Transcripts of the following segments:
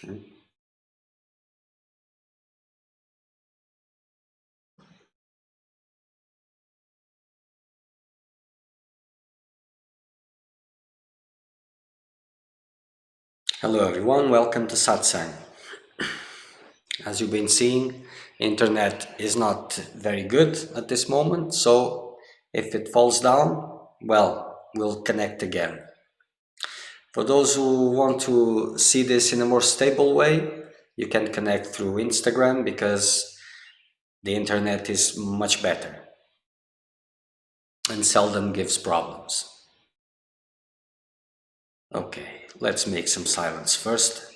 Hello everyone, welcome to Satsang. As you've been seeing, internet is not very good at this moment, so if it falls down, well, we'll connect again. For those who want to see this in a more stable way, you can connect through Instagram because the internet is much better and seldom gives problems. Okay, let's make some silence first.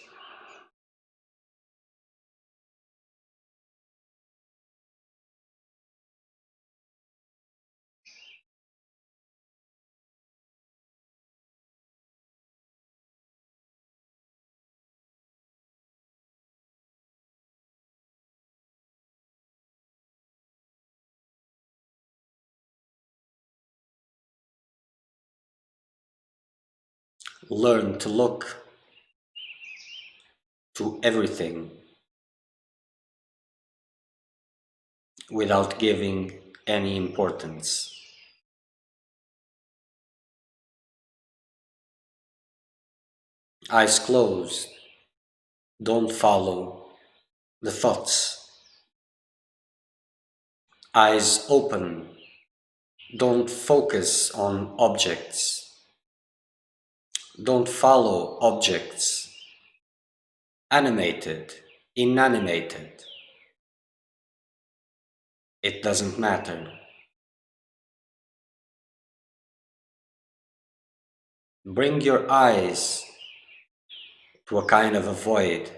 Learn to look to everything without giving any importance. Eyes closed, don't follow the thoughts. Eyes open, don't focus on objects. Don't follow objects. Animated, inanimated. It doesn't matter. Bring your eyes to a kind of a void.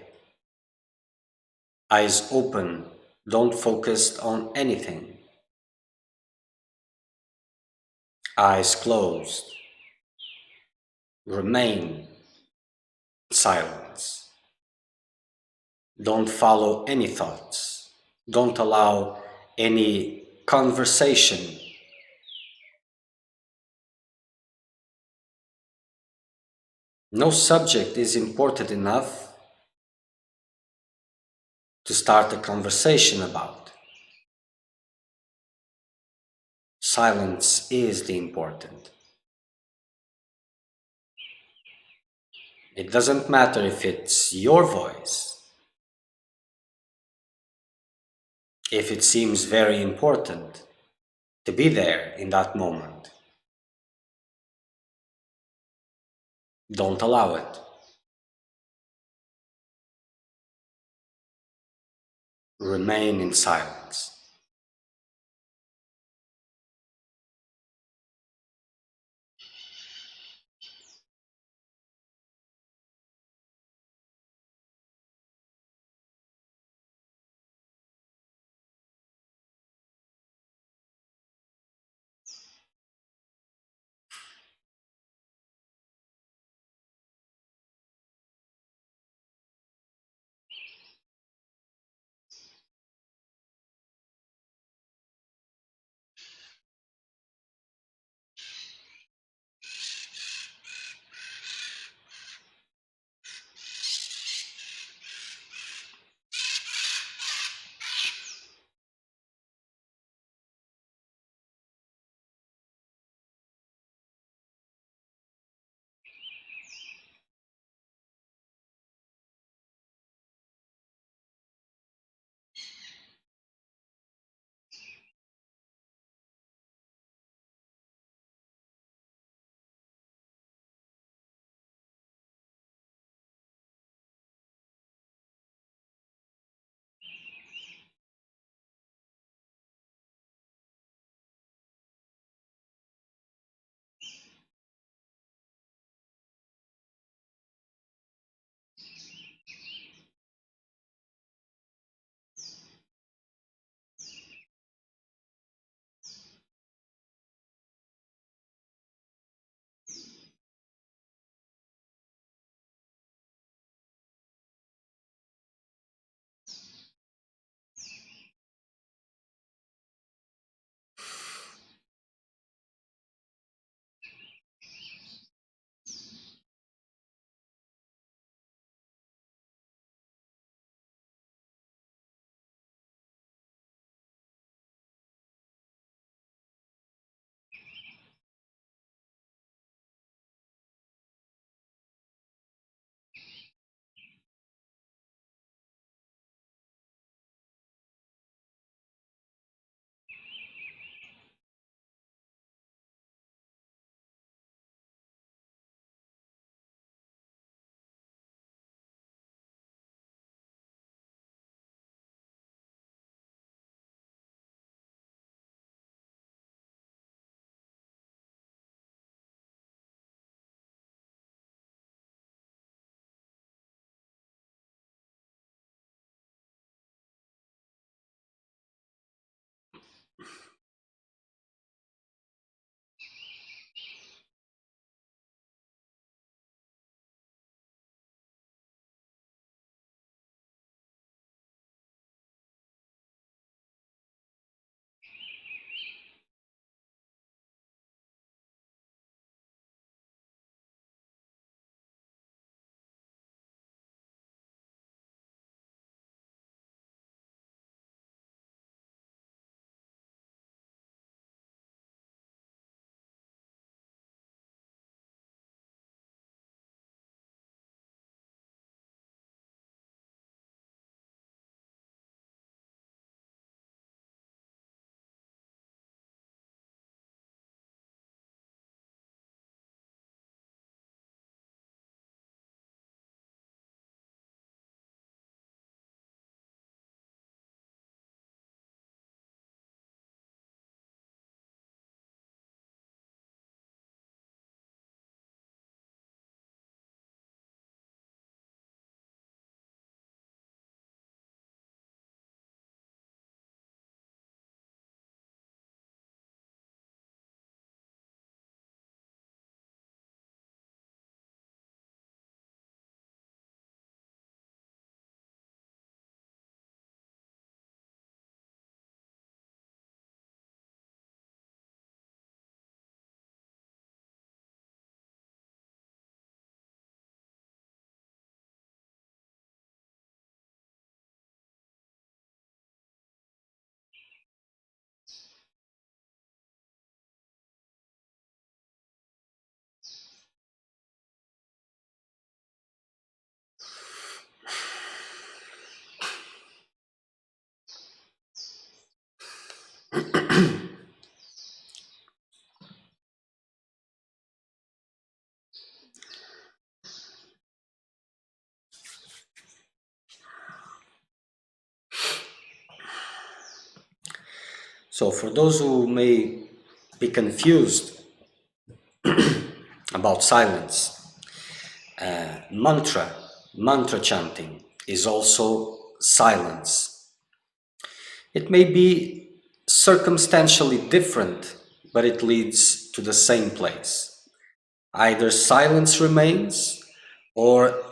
Eyes open, don't focus on anything. Eyes closed. Remain silence. Don't follow any thoughts. Don't allow any conversation. No subject is important enough to start a conversation about. Silence is the important. It doesn't matter if it's your voice. If it seems very important to be there in that moment, don't allow it. Remain in silence. So for those who may be confused about silence, mantra chanting is also silence. It may be circumstantially different, but it leads to the same place. Either silence remains or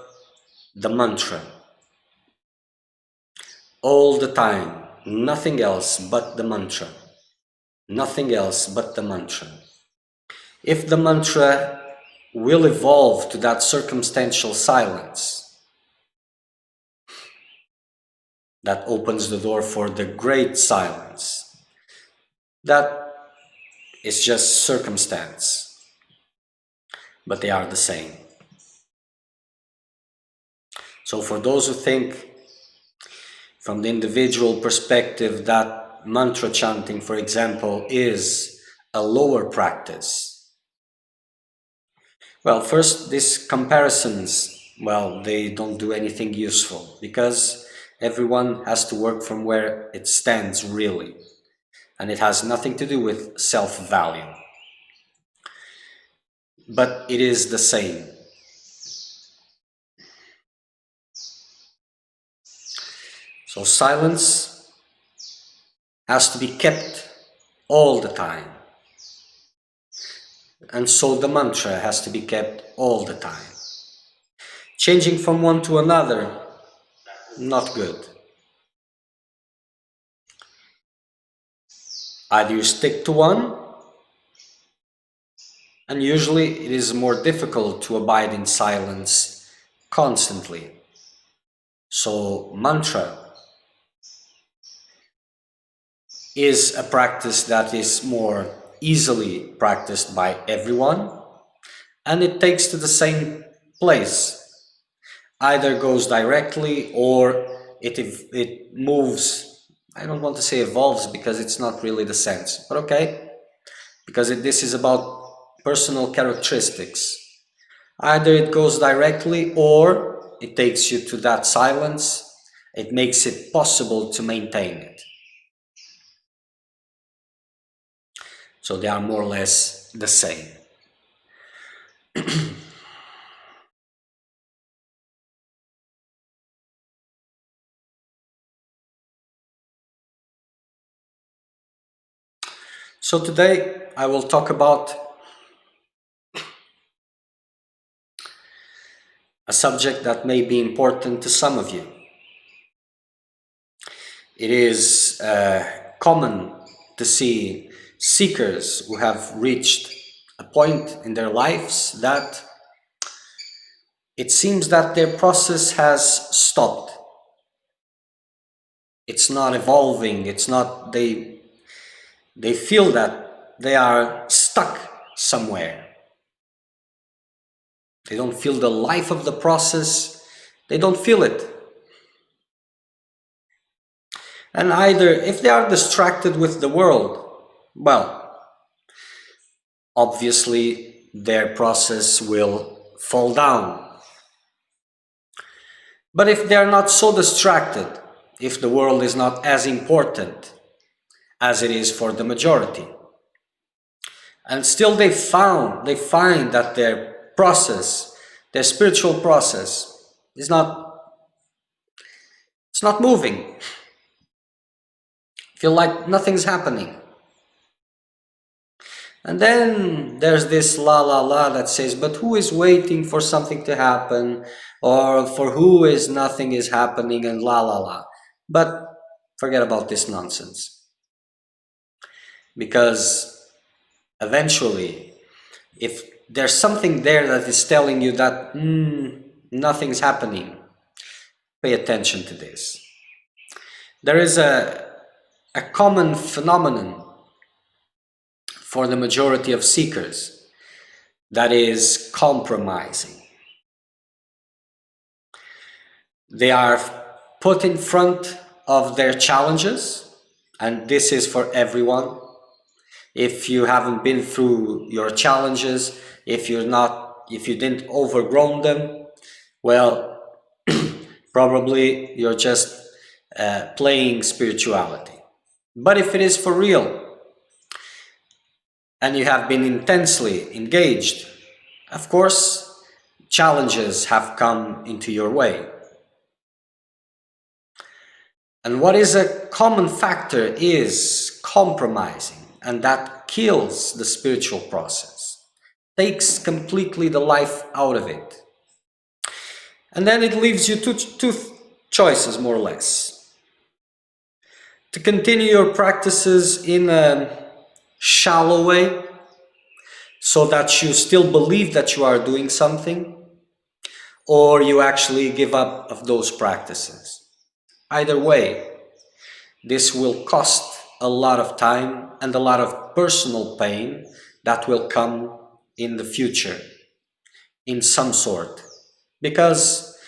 the mantra. All the time, nothing else but the mantra. Nothing else but the mantra. If the mantra will evolve to that circumstantial silence, that opens the door for the great silence. That is just circumstance, but they are the same. So for those who think from the individual perspective that mantra chanting, for example, is a lower practice, well, first, these comparisons, well, they don't do anything useful because everyone has to work from where it stands really, and it has nothing to do with self-value. But it is the same. So silence has to be kept all the time. And so the mantra has to be kept all the time. Changing from one to another, not good. Either you stick to one, and usually it is more difficult to abide in silence constantly. So mantra is a practice that is more easily practiced by everyone, and it takes to the same place. Either goes directly or it moves. I don't want to say evolves because it's not really the sense, but okay, because this is about personal characteristics. Either it goes directly or it takes you to that silence. It makes it possible to maintain it. So they are more or less the same. So today I will talk about a subject that may be important to some of you. It is common to see seekers who have reached a point in their lives that it seems that their process has stopped. It's not evolving, it's not, they feel that they are stuck somewhere. They don't feel the life of the process, they don't feel it. And either, if they are distracted with the world, well, obviously their process will fall down. But if they are not so distracted, if the world is not as important as it is for the majority, and still they find that their process, their spiritual process, is not, it's not moving. Feel like nothing's happening. And then there's this la la la that says, but who is waiting for something to happen? Or for who is nothing is happening and la la la. But forget about this nonsense. Because eventually, if there's something there that is telling you that nothing's happening, pay attention to this. There is a common phenomenon for the majority of seekers that is compromising. They are put in front of their challenges, and this is for everyone. If you haven't been through your challenges, if you didn't overgrown them, well, probably you're just playing spirituality. But if it is for real and you have been intensely engaged, of course, challenges have come into your way. And what is a common factor is compromising, and that kills the spiritual process, takes completely the life out of it. And then it leaves you two choices, more or less. To continue your practices in a shallow way, so that you still believe that you are doing something, or you actually give up of those practices. Either way, this will cost a lot of time and a lot of personal pain that will come in the future in some sort, because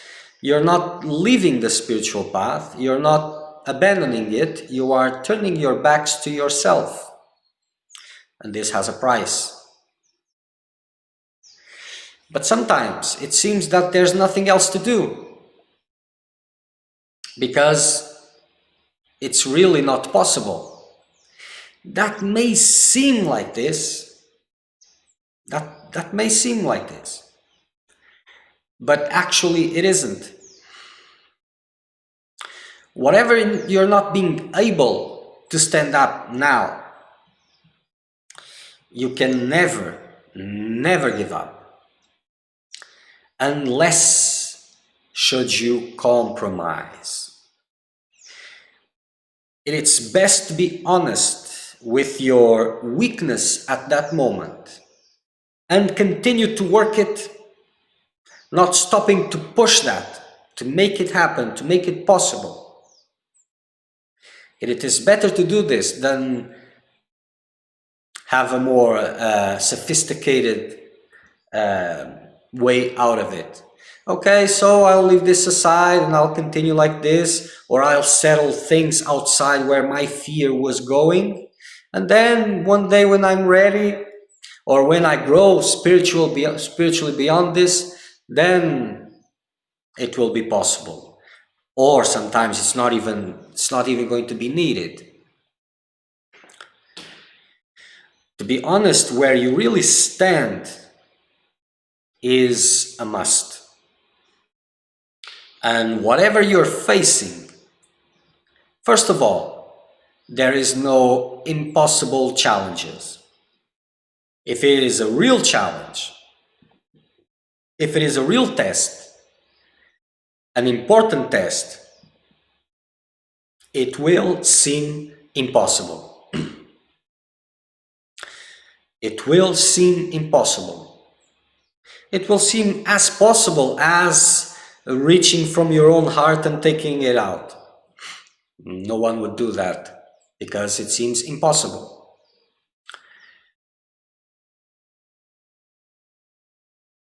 you're not leaving the spiritual path, you're not abandoning it, you are turning your backs to yourself, and this has a price. But sometimes it seems that there's nothing else to do, because it's really not possible. That may seem like this, that may seem like this, but actually it isn't. Whatever you're not being able to stand up now, you can never give up, unless should you compromise. It's best to be honest with your weakness at that moment and continue to work it, not stopping to push that, to make it happen, to make it possible. It is better to do this than have a more sophisticated way out of it. Okay, so I'll leave this aside and I'll continue like this, or I'll settle things outside where my fear was going, and then one day when I'm ready, or when I grow spiritually beyond this, then it will be possible. Or sometimes it's not even going to be needed. To be honest, where you really stand is a must. And whatever you're facing, first of all, there is no impossible challenges. If it is a real challenge, if it is a real test, an important test, it will seem impossible. It will seem impossible. It will seem as possible as reaching from your own heart and taking it out. No one would do that because it seems impossible.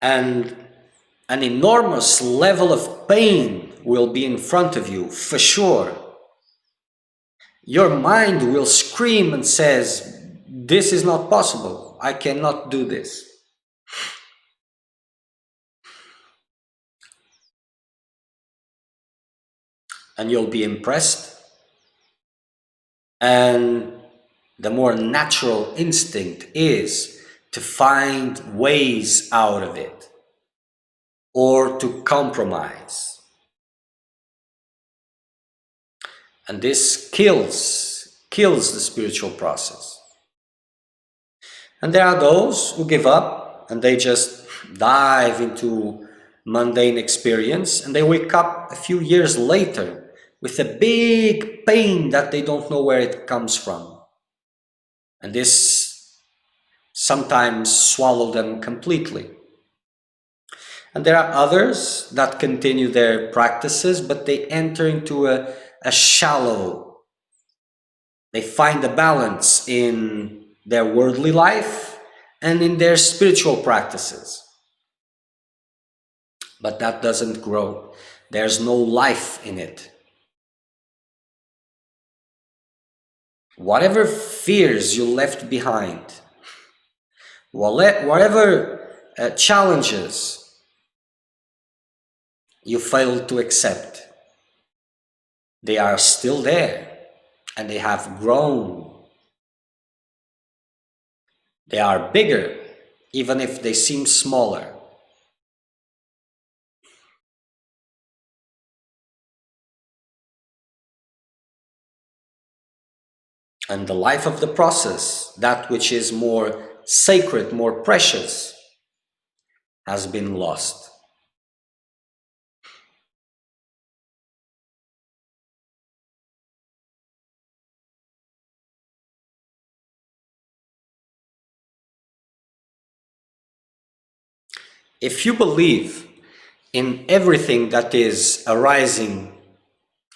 And an enormous level of pain will be in front of you, for sure. Your mind will scream and says, this is not possible. I cannot do this. And you'll be impressed. And the more natural instinct is to find ways out of it, or to compromise. And this kills the spiritual process. And there are those who give up and they just dive into mundane experience, and they wake up a few years later with a big pain that they don't know where it comes from. And this sometimes swallows them completely. And there are others that continue their practices, but they enter into a shallow. They find a balance in their worldly life and in their spiritual practices. But that doesn't grow. There's no life in it. Whatever fears you left behind, whatever challenges you failed to accept, they are still there, and they have grown. They are bigger, even if they seem smaller. And the life of the process, that which is more sacred, more precious, has been lost. If you believe in everything that is arising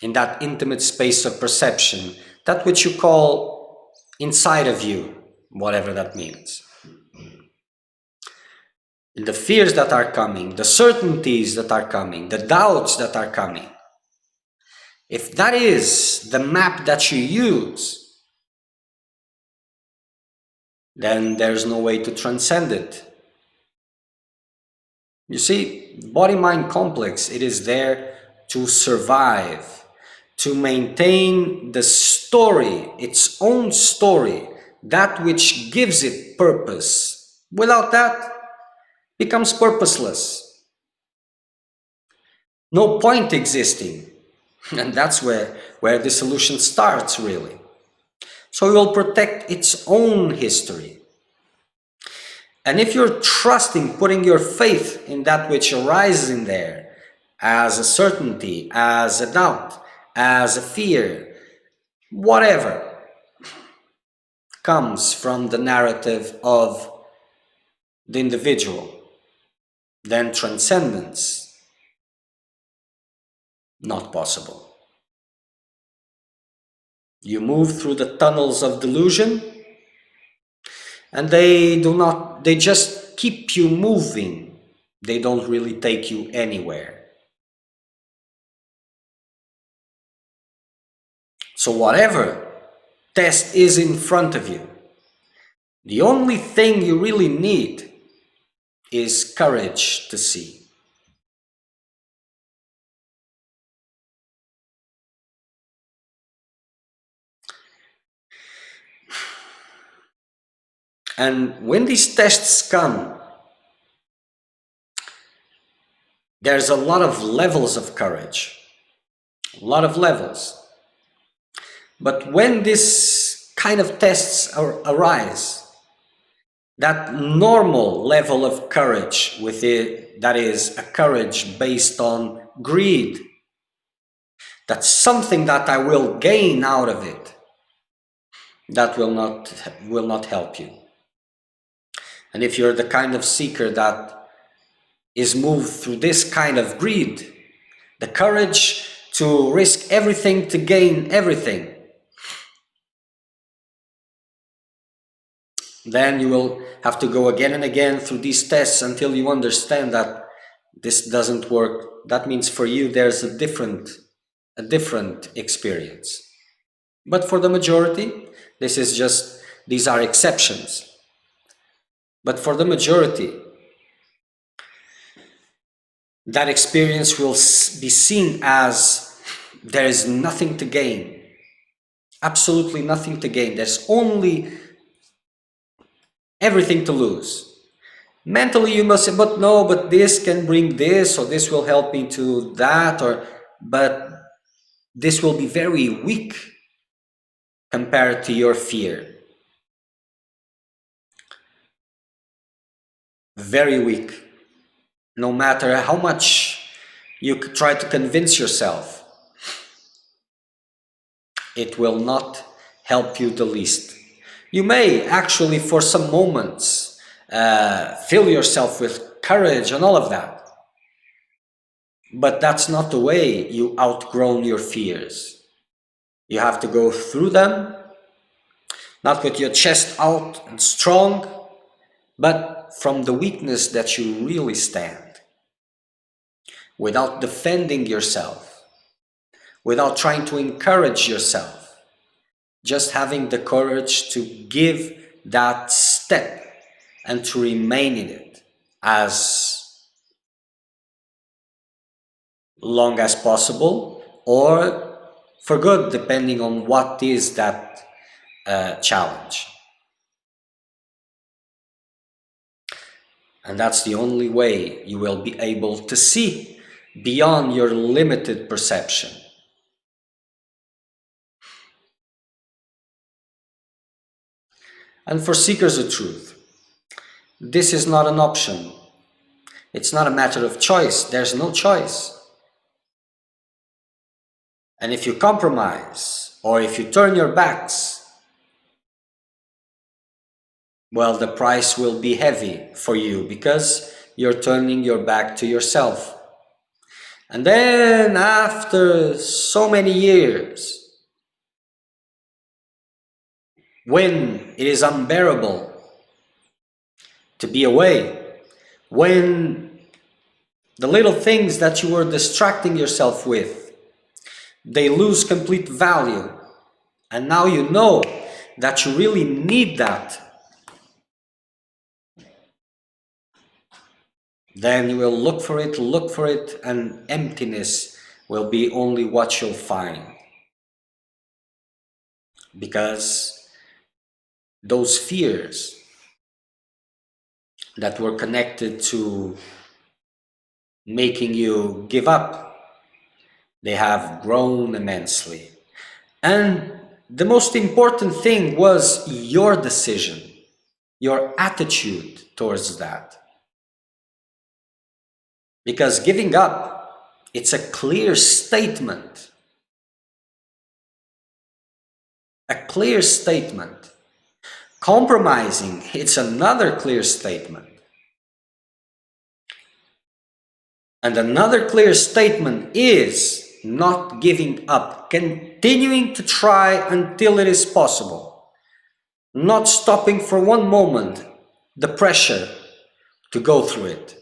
in that intimate space of perception, that which you call inside of you, whatever that means, the fears that are coming, the certainties that are coming, the doubts that are coming, if that is the map that you use, then there's no way to transcend it. You see, body-mind complex, it is there to survive, to maintain the story, its own story, that which gives it purpose. Without that, becomes purposeless. No point existing. And that's where the solution starts, really. So it will protect its own history. And if you're trusting, putting your faith in that which arises in there, as a certainty, as a doubt, as a fear, whatever comes from the narrative of the individual, then transcendence, not possible. You move through the tunnels of delusion, and they just keep you moving. They don't really take you anywhere. So whatever test is in front of you, the only thing you really need is courage to see. And when these tests come, there's a lot of levels of courage, a lot of levels. But when this kind of tests arise, that normal level of courage with it, that is a courage based on greed, that's something that I will gain out of it, that will not help you. And if you're the kind of seeker that is moved through this kind of greed, the courage to risk everything to gain everything, then you will have to go again and again through these tests until you understand that this doesn't work. That means for you there's a different experience. But for the majority, these are exceptions. But for the majority, that experience will be seen as there is nothing to gain, absolutely nothing to gain. There's only everything to lose. Mentally you must say, but no, but this can bring this, or this will help me to that, but this will be very weak compared to your fear. Very weak. No matter how much you try to convince yourself, it will not help you the least. You may actually for some moments fill yourself with courage and all of that, but that's not the way you outgrown your fears. You have to go through them, not with your chest out and strong, but from the weakness that you really stand, without defending yourself, without trying to encourage yourself, just having the courage to give that step and to remain in it as long as possible, or for good, depending on what is that challenge. And that's the only way you will be able to see beyond your limited perception. And for seekers of truth, this is not an option. It's not a matter of choice. There's no choice. And if you compromise, or if you turn your backs, well, the price will be heavy for you, because you're turning your back to yourself. And then after so many years, when it is unbearable to be away, when the little things that you were distracting yourself with, they lose complete value, and now you know that you really need that, then you will look for it, and emptiness will be only what you'll find. Because those fears that were connected to making you give up, they have grown immensely. And the most important thing was your decision, your attitude towards that. Because giving up, it's a clear statement. A clear statement. Compromising, it's another clear statement. And another clear statement is not giving up, continuing to try until it is possible, not stopping for one moment the pressure to go through it.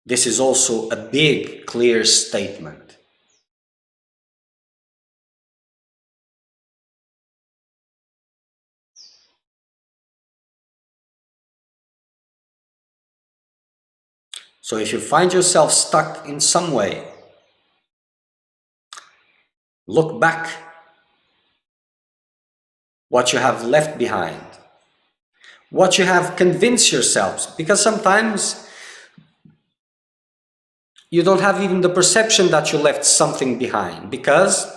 This is also a big, clear statement. So if you find yourself stuck in some way, look back what you have left behind, what you have convinced yourselves, because sometimes you don't have even the perception that you left something behind, because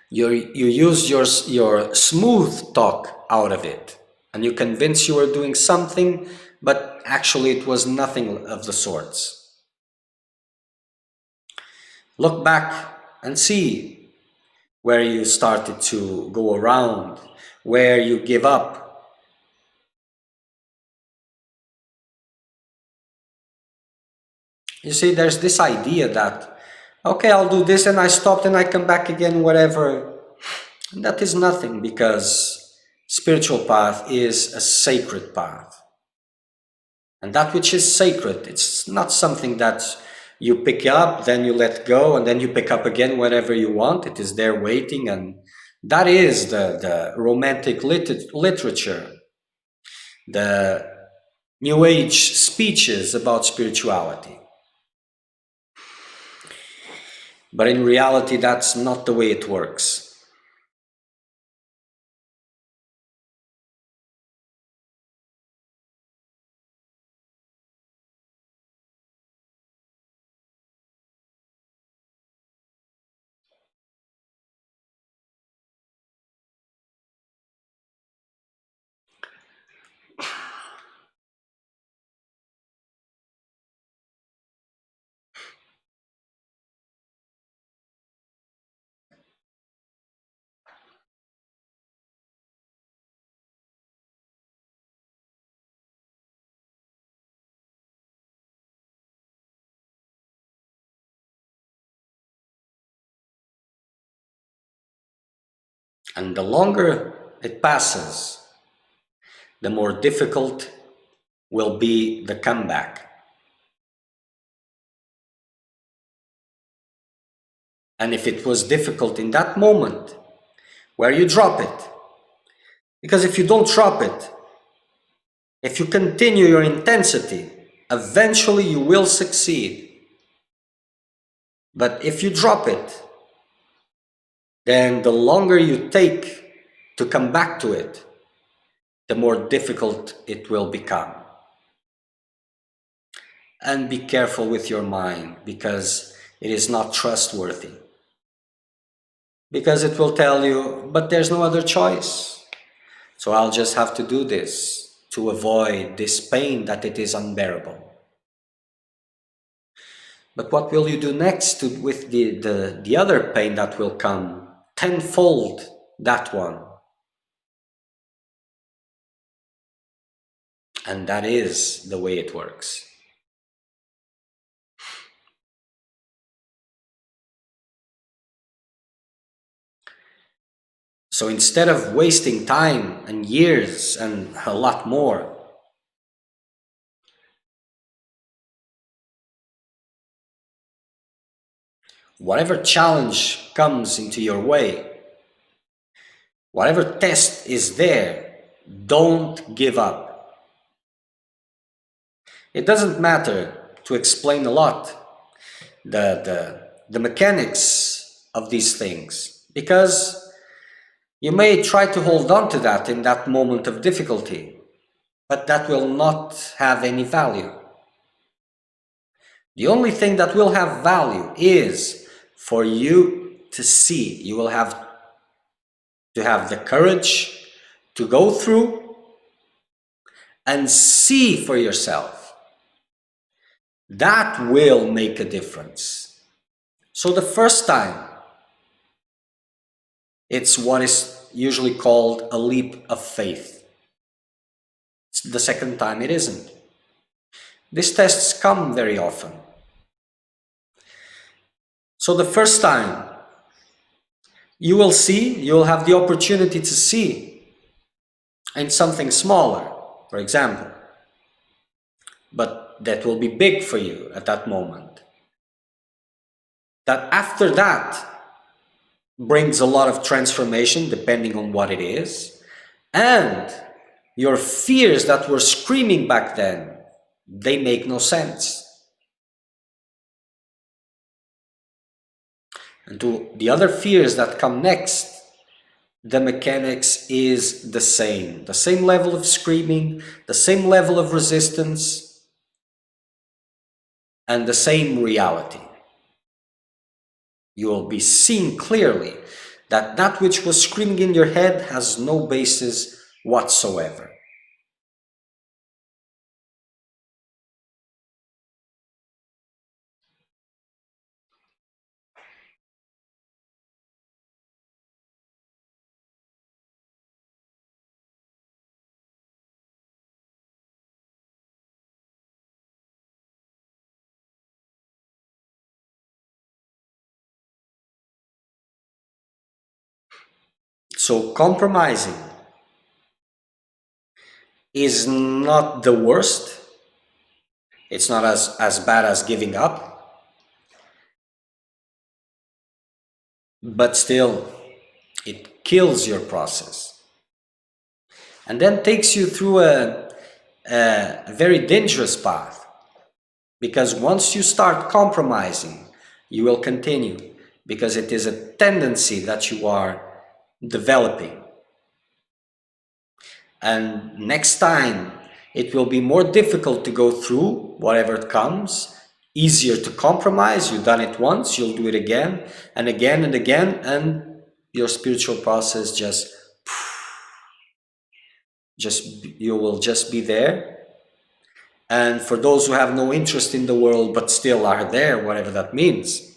you use your smooth talk out of it, and you convince you were doing something, but actually it was nothing of the sorts. Look back and see where you started to go around, where you give up. You see, there's this idea that, okay, I'll do this and I stopped and I come back again, whatever. That is nothing, because spiritual path is a sacred path. And that which is sacred, it's not something that you pick up, then you let go, and then you pick up again whatever you want. It is there waiting, and that is the romantic literature, the New Age speeches about spirituality. But in reality, that's not the way it works. And the longer it passes, the more difficult will be the comeback. And if it was difficult in that moment, where you drop it, because if you don't drop it, if you continue your intensity, eventually you will succeed. But if you drop it, then the longer you take to come back to it, the more difficult it will become. And be careful with your mind, because it is not trustworthy. Because it will tell you, but there's no other choice. So I'll just have to do this to avoid this pain that it is unbearable. But what will you do next with the other pain that will come? Tenfold that one. And that is the way it works. So instead of wasting time and years and a lot more, whatever challenge comes into your way, whatever test is there, don't give up. It doesn't matter to explain a lot the mechanics of these things, because you may try to hold on to that in that moment of difficulty, but that will not have any value. The only thing that will have value is for you to see. You will have to have the courage to go through and see for yourself. That will make a difference. So the first time, it's what is usually called a leap of faith. The second time, it isn't. These tests come very often. So the first time, you will see, you will have the opportunity to see in something smaller, for example. But that will be big for you at that moment. That after that brings a lot of transformation, depending on what it is. And your fears that were screaming back then, they make no sense. And to the other fears that come next, the mechanics is the same. The same level of screaming, the same level of resistance, and the same reality. You will be seeing clearly that that which was screaming in your head has no basis whatsoever. So compromising is not the worst. It's not as bad as giving up. But still, it kills your process. And then takes you through a very dangerous path. Because once you start compromising, you will continue. Because it is a tendency that you are developing. And next time, it will be more difficult to go through whatever comes, easier to compromise. You've done it once, you'll do it again and again and again, and your spiritual process just you will just be there. And for those who have no interest in the world but still are there, whatever that means,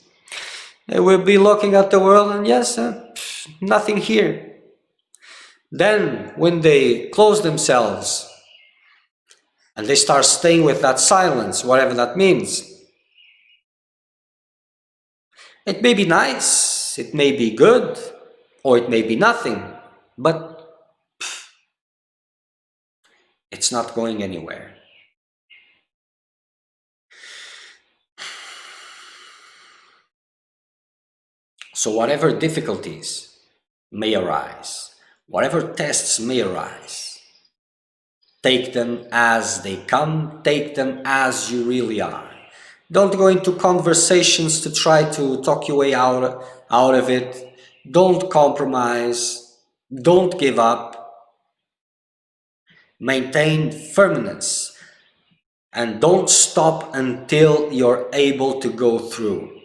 they will be looking at the world and yes, nothing here. Then when they close themselves and they start staying with that silence, whatever that means, it may be nice, it may be good, or it may be nothing, but it's not going anywhere. So whatever difficulties may arise, whatever tests may arise, take them as they come, take them as you really are. Don't go into conversations to try to talk your way out of it. Don't compromise. Don't give up. Maintain firmness. And don't stop until you're able to go through.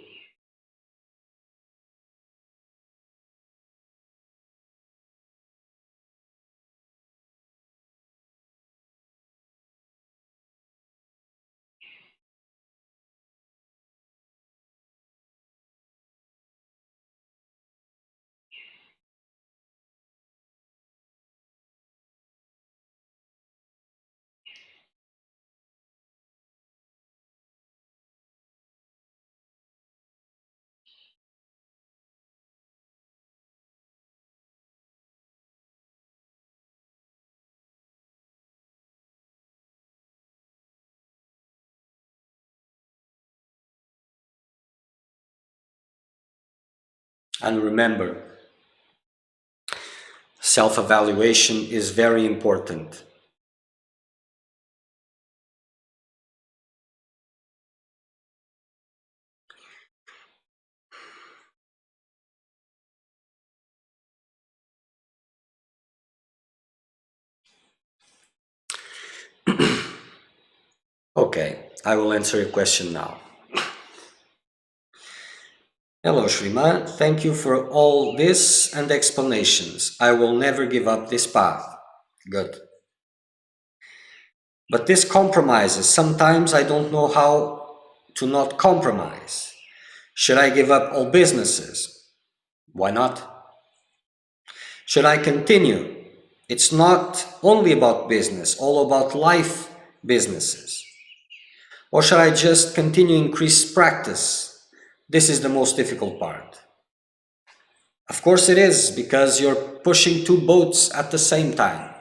And remember, self-evaluation is very important. Okay, I will answer your question now. Hello, Sriman. Thank you for all this and explanations. I will never give up this path. Good. But this compromises. Sometimes I don't know how to not compromise. Should I give up all businesses? Why not? Should I continue? It's not only about business, all about life businesses. Or should I just continue increase practice? This is the most difficult part. Of course it is, because you're pushing two boats at the same time.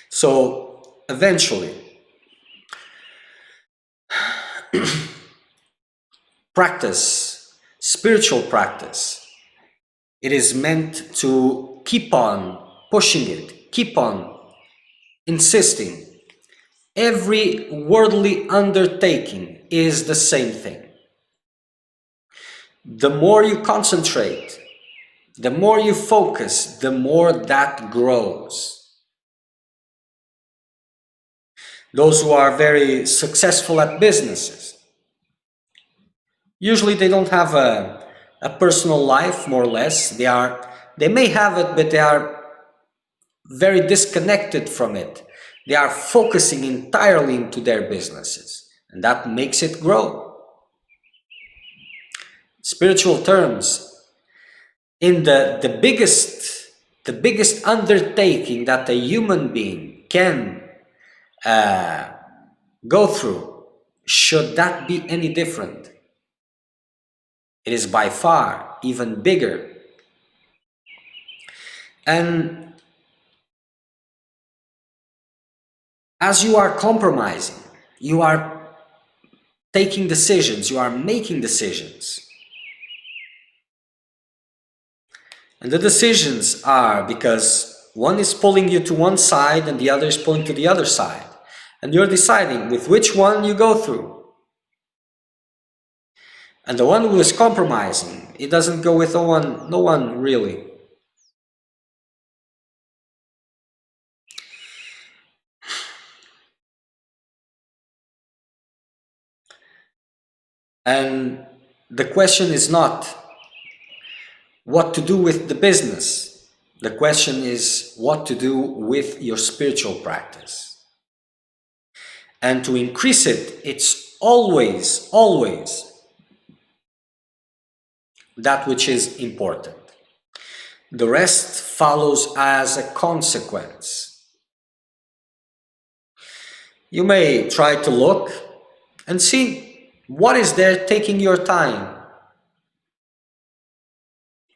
So eventually, practice, spiritual practice, it is meant to keep on pushing it, keep on insisting. Every worldly undertaking is the same thing. The more you concentrate, the more you focus, the more that grows. Those who are very successful at businesses, usually they don't have a personal life, more or less. They may have it, but they are very disconnected from it. They are focusing entirely into their businesses, and that makes it grow. Spiritual terms, in the biggest undertaking that a human being can go through, should that be any different? It is by far even bigger. And as you are compromising, you are taking decisions, you are making decisions. And the decisions are because one is pulling you to one side and the other is pulling to the other side. And you're deciding with which one you go through. And the one who is compromising, it doesn't go with no one really. And the question is not what to do with the business. The question is what to do with your spiritual practice. And to increase it, it's always, always that which is important. The rest follows as a consequence. You may try to look and see what is there taking your time.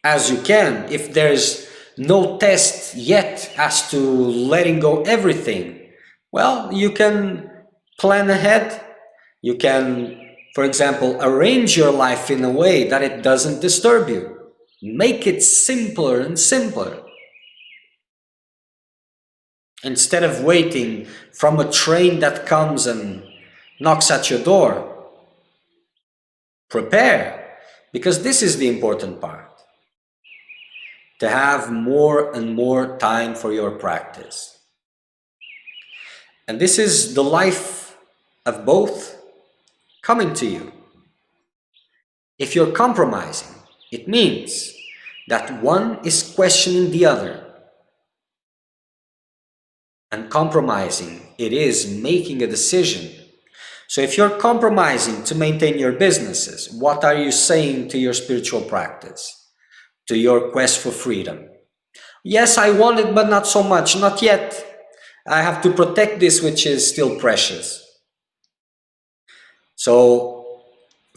As you can, if there's no test yet as to letting go everything, well, you can plan ahead. You can, for example, arrange your life in a way that it doesn't disturb you. Make it simpler and simpler. Instead of waiting from a train that comes and knocks at your door, prepare, because this is the important part. To have more and more time for your practice. And this is the life of both coming to you. If you're compromising, it means that one is questioning the other. And compromising, it is making a decision. So if you're compromising to maintain your businesses, what are you saying to your spiritual practice? To your quest for freedom? Yes, I want it, but not so much, not yet. I have to protect this which is still precious. So,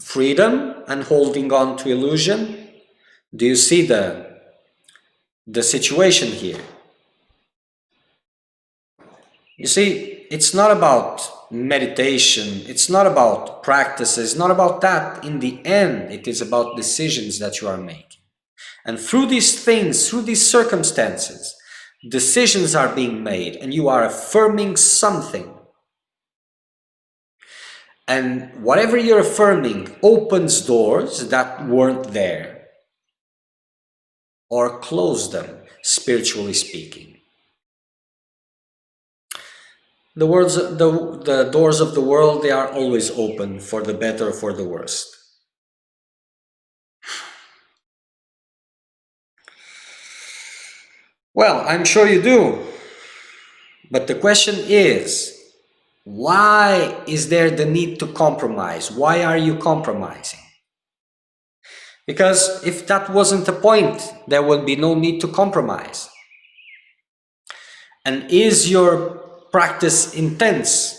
freedom and holding on to illusion. Do you see the situation here? You see, it's not about meditation, it's not about practices, it's not about that. In the end, it is about decisions that you are making. And through these things, through these circumstances, decisions are being made and you are affirming something. And whatever you're affirming opens doors that weren't there, or close them, spiritually speaking. The doors of the world, they are always open for the better or for the worst. Well, I'm sure you do. But the question is, why is there the need to compromise? Why are you compromising? Because if that wasn't the point, there would be no need to compromise. And is your practice intense?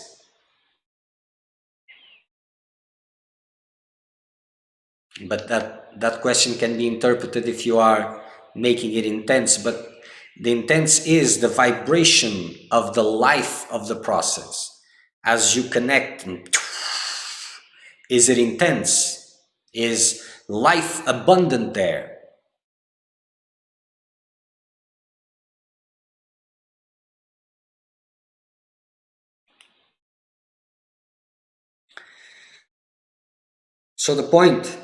But that question can be interpreted if you are making it intense. But the intense is the vibration of the life of the process. As you connect, is it intense? Is life abundant there? So the point,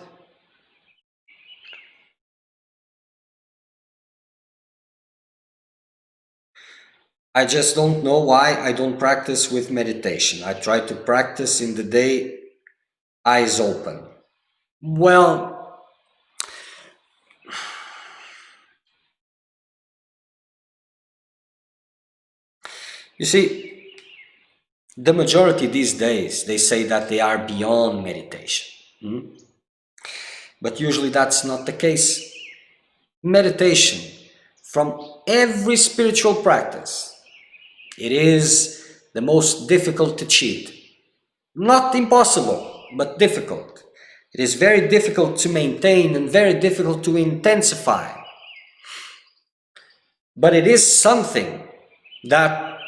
I just don't know why I don't practice with meditation. I try to practice in the day, eyes open. Well, you see, the majority these days, they say that they are beyond meditation. But usually that's not the case. Meditation, from every spiritual practice, it is the most difficult to cheat. Not impossible, but difficult. It is very difficult to maintain and very difficult to intensify. But it is something that,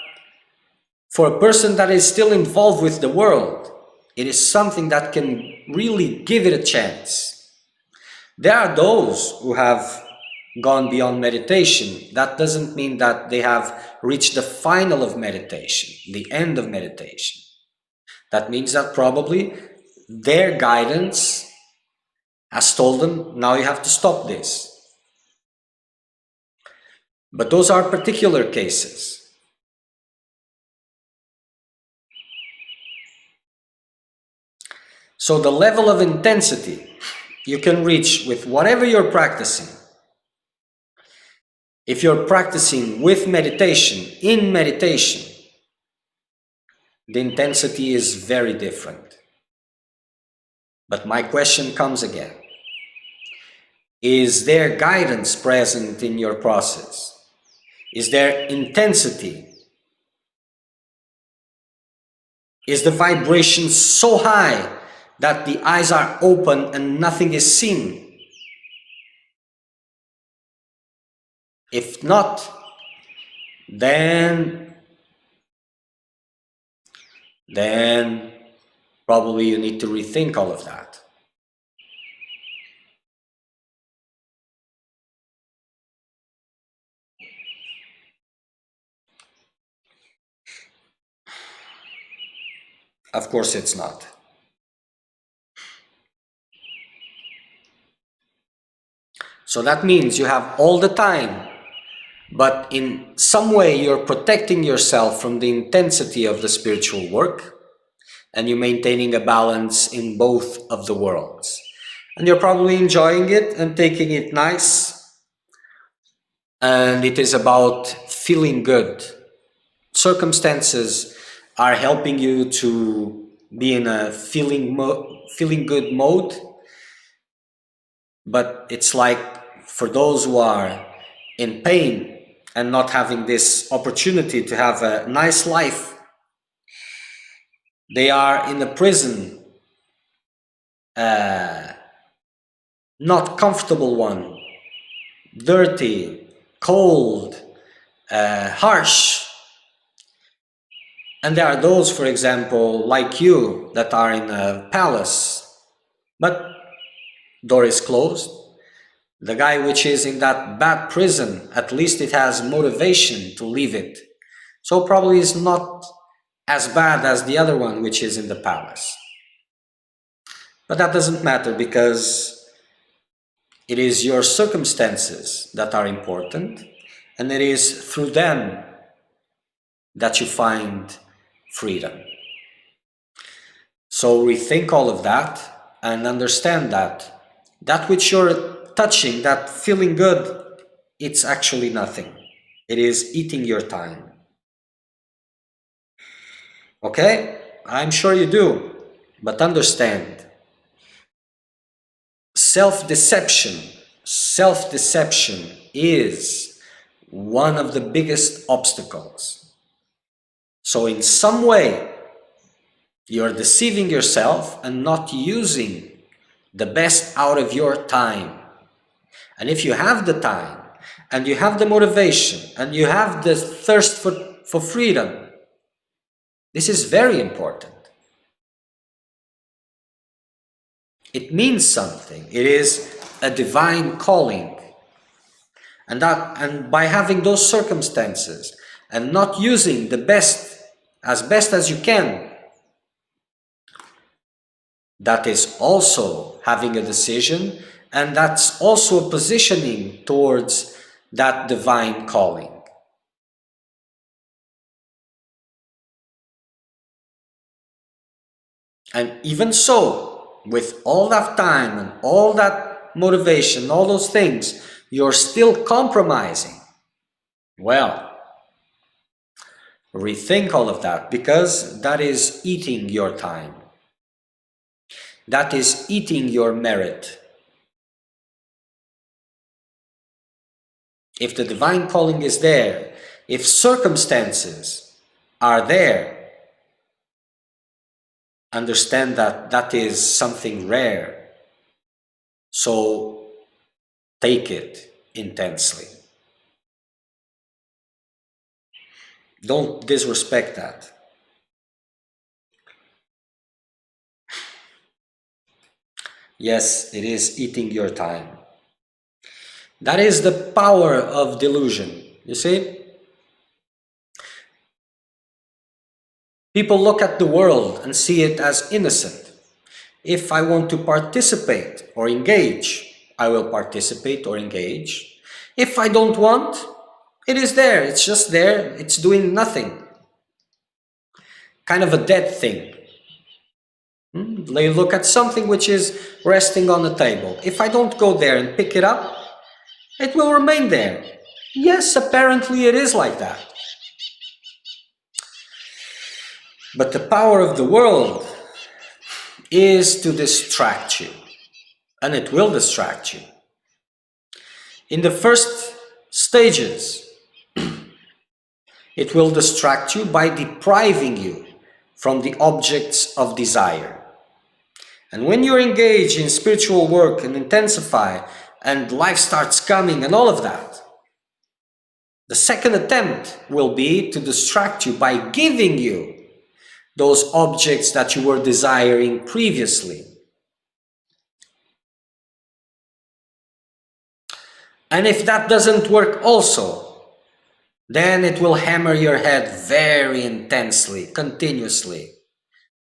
for a person that is still involved with the world, it is something that can really give it a chance. There are those who have gone beyond meditation. That doesn't mean that they have reached the final of meditation, the end of meditation. That means that probably their guidance has told them, now you have to stop this. But those are particular cases. So the level of intensity you can reach with whatever you're practicing. If you're practicing with meditation, in meditation, the intensity is very different. But my question comes again. Is there guidance present in your process? Is there intensity? Is the vibration so high that the eyes are open and nothing is seen? If not, then probably you need to rethink all of that. Of course it's not. So that means you have all the time, but in some way you're protecting yourself from the intensity of the spiritual work, and you're maintaining a balance in both of the worlds. And you're probably enjoying it and taking it nice, and it is about feeling good. Circumstances are helping you to be in a feeling good mode, but it's like for those who are in pain and not having this opportunity to have a nice life, they are in a prison, not comfortable one, dirty, cold, harsh. And there are those, for example, like you, that are in a palace, but door is closed. The guy which is in that bad prison, at least it has motivation to leave it. So probably it's not as bad as the other one which is in the palace. But that doesn't matter, because it is your circumstances that are important, and it is through them that you find freedom. So rethink all of that and understand that that which you're touching, that feeling good, it's actually nothing. It is eating your time. Okay? I'm sure you do, but understand, self-deception is one of the biggest obstacles. So in some way, you're deceiving yourself and not using the best out of your time. And if you have the time, and you have the motivation, and you have the thirst for freedom, this is very important. It means something. It is a divine calling. And by having those circumstances and not using the best as you can, that is also having a decision, and that's also a positioning towards that divine calling. And even so, with all that time and all that motivation, all those things, you're still compromising. Well, rethink all of that, because that is eating your time. That is eating your merit. If the divine calling is there, if circumstances are there, understand that that is something rare. So take it intensely. Don't disrespect that. Yes, it is eating your time. That is the power of delusion. You see? People look at the world and see it as innocent. If I want to participate or engage, I will participate or engage. If I don't want, it is there. It's just there. It's doing nothing. Kind of a dead thing. They look at something which is resting on the table. If I don't go there and pick it up, it will remain there. Yes, apparently it is like that. But the power of the world is to distract you, and it will distract you. In the first stages, it will distract you by depriving you from the objects of desire. And when you engage in spiritual work and intensify, and life starts coming and all of that, the second attempt will be to distract you by giving you those objects that you were desiring previously. And if that doesn't work also, then it will hammer your head very intensely, continuously,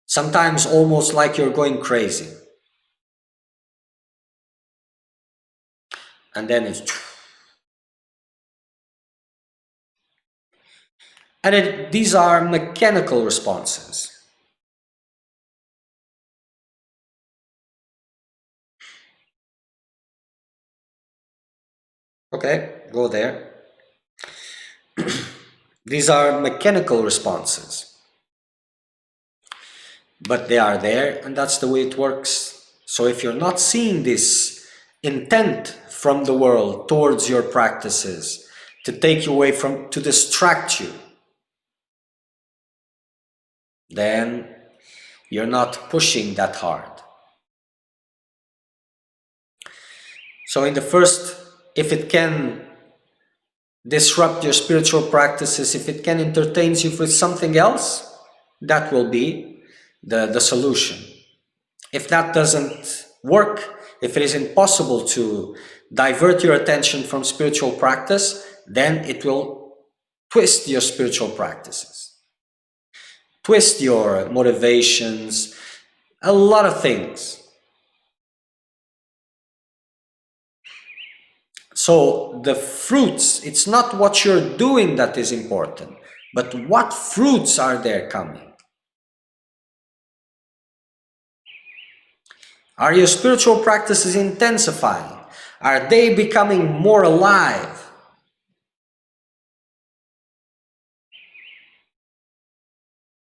Sometimes almost like you're going crazy. And then it's... And these are mechanical responses. Okay, go there. These are mechanical responses. But they are there, and that's the way it works. So if you're not seeing this intent from the world towards your practices to take you away from, to distract you, then you're not pushing that hard. So in the first, if it can disrupt your spiritual practices, if it can entertain you with something else, that will be the solution. If that doesn't work, if it is impossible to divert your attention from spiritual practice, then it will twist your spiritual practices, twist your motivations, a lot of things. So the fruits, it's not what you're doing that is important, but what fruits are there coming? Are your spiritual practices intensifying? Are they becoming more alive?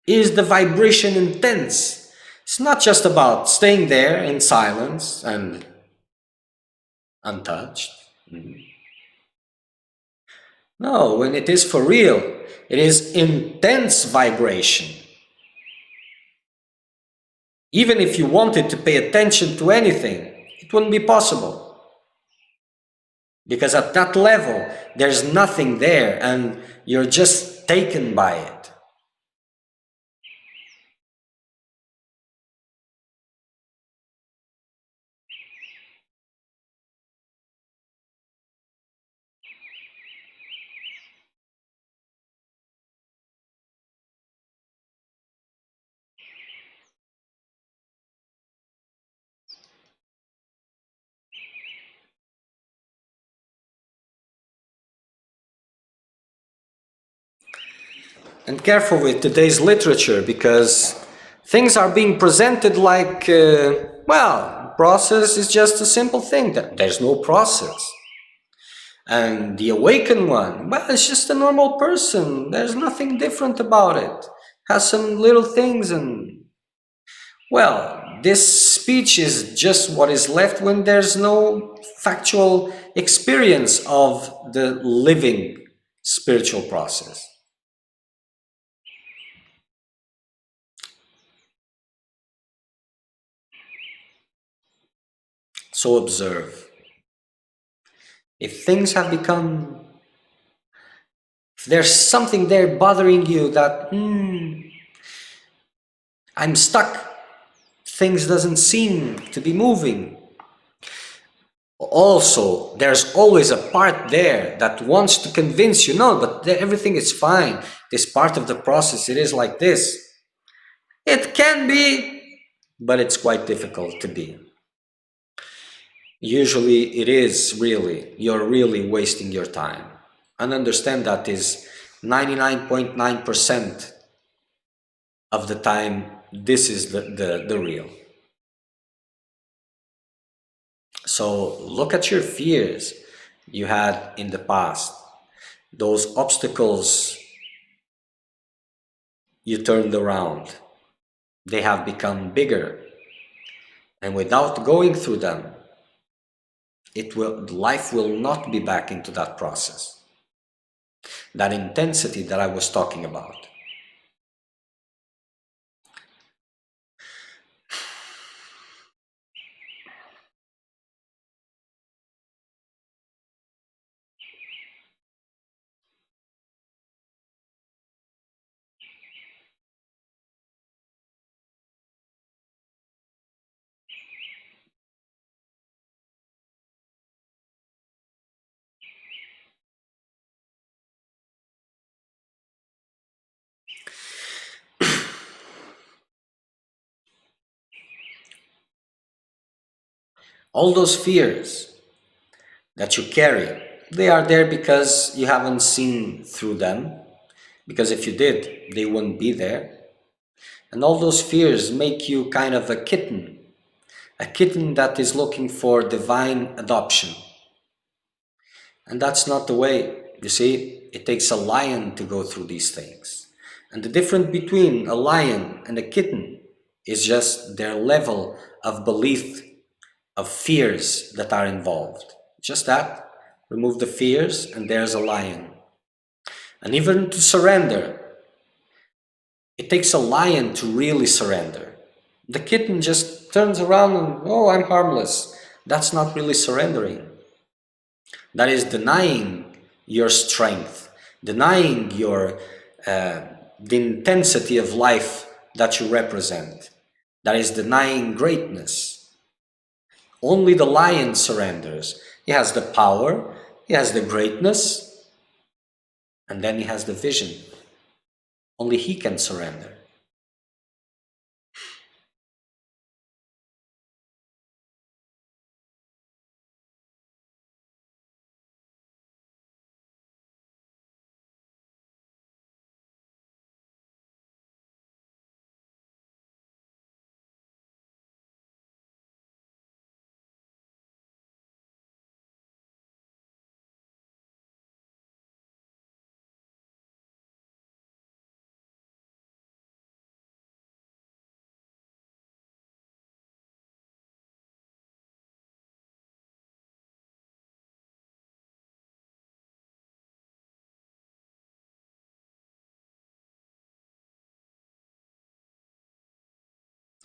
Is the vibration intense? It's not just about staying there in silence and untouched. No, when it is for real, it is intense vibration. Even if you wanted to pay attention to anything, it wouldn't be possible. Because at that level, there's nothing there and you're just taken by it. And careful with today's literature, because things are being presented like, well, process is just a simple thing. There's no process. And the awakened one, well, it's just a normal person. There's nothing different about it. Has some little things and... Well, this speech is just what is left when there's no factual experience of the living spiritual process. So observe. If things have become, if there's something there bothering you that, I'm stuck, things doesn't seem to be moving. Also, there's always a part there that wants to convince you, no, but everything is fine. This part of the process, it is like this. It can be, but it's quite difficult to be. Usually it is really, you're really wasting your time. And understand that is 99.9% of the time, this is the real. So look at your fears you had in the past. Those obstacles you turned around. They have become bigger. And without going through them, life will not be back into that process. That intensity that I was talking about. All those fears that you carry, they are there because you haven't seen through them, because if you did, they wouldn't be there. And all those fears make you kind of a kitten that is looking for divine adoption. And that's not the way. You see, it takes a lion to go through these things. And the difference between a lion and a kitten is just their level of belief, of fears that are involved. Just that. Remove the fears and there's a lion. And even to surrender, it takes a lion to really surrender. The kitten just turns around and, oh, I'm harmless. That's not really surrendering. That is denying your strength, denying the intensity of life that you represent. That is denying greatness. Only the lion surrenders. He has the power, he has the greatness, and then he has the vision. Only he can surrender.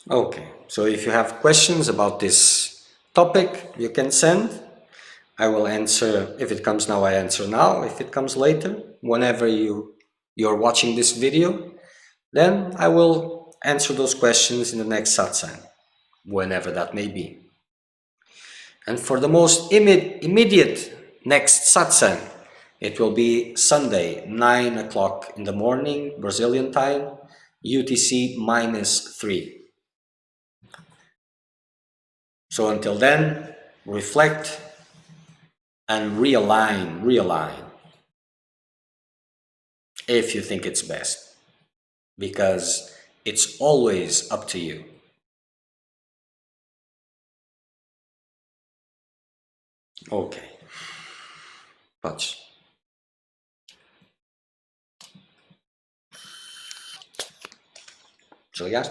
Okay, so if you have questions about this topic, you can send. I will answer. If it comes now, I answer now. If it comes later, whenever you're watching this video, then I will answer those questions in the next satsang, whenever that may be. And for the most immediate next satsang, it will be Sunday, 9 o'clock in the morning, Brazilian time, UTC -3. So until then, reflect and realign if you think it's best, because it's always up to you. Okay, patrz. Co ja?